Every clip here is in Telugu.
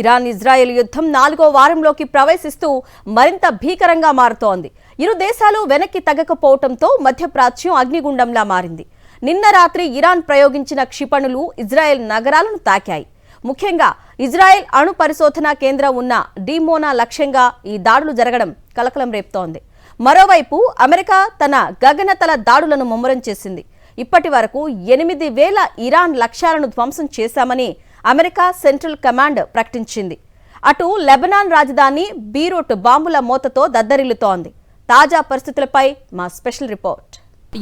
ఇరాన్ ఇజ్రాయెల్ యుద్ధం 4వ వారంలోకి ప్రవేశిస్తూ మరింత భీకరంగా మారుతోంది. ఇరు దేశాలు వెనక్కి తగ్గకపోవడంతో మధ్యప్రాచ్యం అగ్నిగుండంలా మారింది. నిన్న రాత్రి ఇరాన్ ప్రయోగించిన క్షిపణులు ఇజ్రాయెల్ నగరాలను తాకాయి. ముఖ్యంగా ఇజ్రాయెల్ అణు పరిశోధనా కేంద్రం ఉన్న డిమోనా లక్ష్యంగా ఈ దాడులు జరగడం కలకలం రేపుతోంది. మరోవైపు అమెరికా తన గగనతల దాడులను ముమ్మరం చేసింది. ఇప్పటి వరకు 8,000 ఇరాన్ లక్ష్యాలను ధ్వంసం చేశామని అమెరికా సెంట్రల్ కమాండ్ ప్రకటించింది. అటు లెబనాన్ రాజధాని బీరూట్ బాంబుల మోతతో దద్దరిల్లుతోంది. తాజా పరిస్థితులపై మా స్పెషల్ రిపోర్ట్.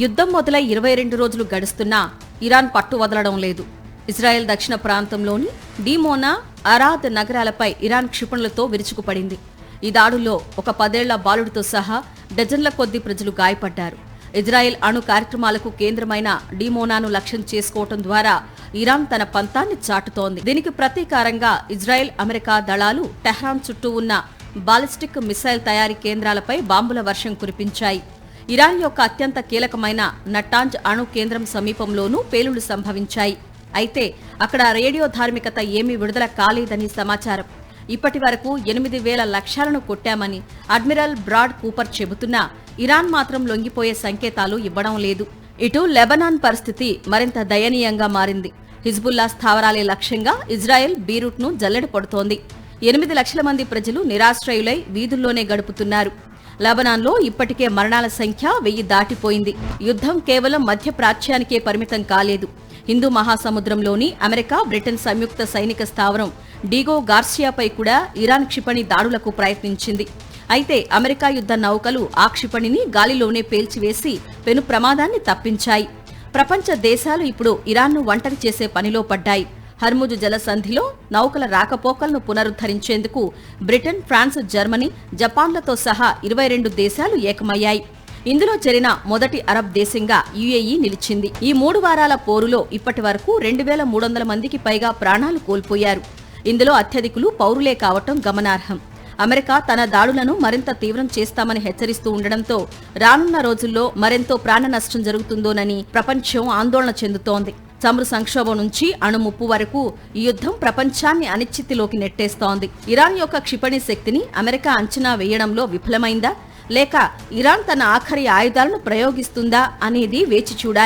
యుద్ధం మొదలై 22 రోజులు గడుస్తున్నా ఇరాన్ పట్టు వదలడం లేదు. ఇజ్రాయెల్ దక్షిణ ప్రాంతంలోని డిమోనా, అరాద్ నగరాలపై ఇరాన్ క్షిపణులతో విరుచుకుపడింది. ఈ దాడుల్లో ఒక 10 ఏళ్ల బాలుడితో సహా డజన్ల కొద్దీ ప్రజలు గాయపడ్డారు. ఇజ్రాయెల్ అణు కార్యక్రమాలకు కేంద్రమైన డిమోనాను లక్ష్యం చేసుకోవటం ద్వారా ఇరాన్ తన పంతాన్ని చాటుతోంది. దీనికి ప్రతీకారంగా ఇజ్రాయెల్, అమెరికా దళాలు టెహ్రాన్ చుట్టూ ఉన్న బాలిస్టిక్ మిసైల్ తయారీ కేంద్రాలపై బాంబుల వర్షం కురిపించాయి. ఇరాన్ యొక్క అత్యంత కీలకమైన నటాంజ్ అణు కేంద్రం సమీపంలోనూ పేలుళ్లు సంభవించాయి. అయితే అక్కడ రేడియో ధార్మికత ఏమీ విడుదల కాలేదని సమాచారం. ఇప్పటి వరకు 8,000 లక్ష్యాలను కొట్టామని అడ్మిరల్ బ్రాడ్ కూపర్ చెబుతున్నా ఇరాన్ మాత్రం లొంగిపోయే సంకేతాలు ఇవ్వడం లేదు. ఇటు లెబనాన్ పరిస్థితి మరింత దయనీయంగా మారింది. హిజ్బుల్లా స్థావరాలే లక్ష్యంగా ఇజ్రాయెల్ బీరూట్ను జల్లెడ పడుతోంది. 8 లక్షల మంది ప్రజలు నిరాశ్రయులై వీధుల్లోనే గడుపుతున్నారు. లెబనాన్లో ఇప్పటికే మరణాల సంఖ్య 1000 దాటిపోయింది. యుద్ధం కేవలం మధ్య ప్రాచ్యానికే పరిమితం కాలేదు. హిందూ మహాసముద్రంలోని అమెరికా, బ్రిటన్ సంయుక్త సైనిక స్థావరం డీగో గార్సియాపై కూడా ఇరాన్ క్షిపణి దాడులకు ప్రయత్నించింది. అయితే అమెరికా యుద్ధ నౌకలు ఆ క్షిపణిని గాలిలోనే పేల్చివేసి పెను ప్రమాదాన్ని తప్పించాయి. ప్రపంచ దేశాలు ఇప్పుడు ఇరాన్ను ఒంటరి చేసే పనిలో పడ్డాయి. హర్ముజ్ జలసంధిలో నౌకల రాకపోకలను పునరుద్ధరించేందుకు బ్రిటన్, ఫ్రాన్స్, జర్మనీ, జపాన్లతో సహా 22 దేశాలు ఏకమయ్యాయి. ఇందులో చేరిన మొదటి అరబ్ దేశంగా యుఏఈ నిలిచింది. ఈ 3 వారాల పోరులో ఇప్పటి వరకు 2,300 మందికి పైగా ప్రాణాలు కోల్పోయారు. ఇందులో అత్యధికులు పౌరులే కావటం గమనార్హం. అమెరికా తన దాడులను మరింత తీవ్రం చేస్తామని హెచ్చరిస్తూ ఉండడంతో రానున్న రోజుల్లో మరెంతో ప్రాణ నష్టం జరుగుతుందోనని ప్రపంచం ఆందోళన చెందుతోంది. చమురు సంక్షోభం నుంచి అణుముప్పు వరకు ఈ యుద్ధం ప్రపంచాన్ని అనిశ్చితిలోకి నెట్టేస్తోంది. ఇరాన్ యొక్క క్షిపణి శక్తిని అమెరికా అంచనా వేయడంలో విఫలమైందా, లేక ఇరాన్ తన ఆఖరి ఆయుధాలను ప్రయోగిస్తుందా అనేది వేచి చూడాలి.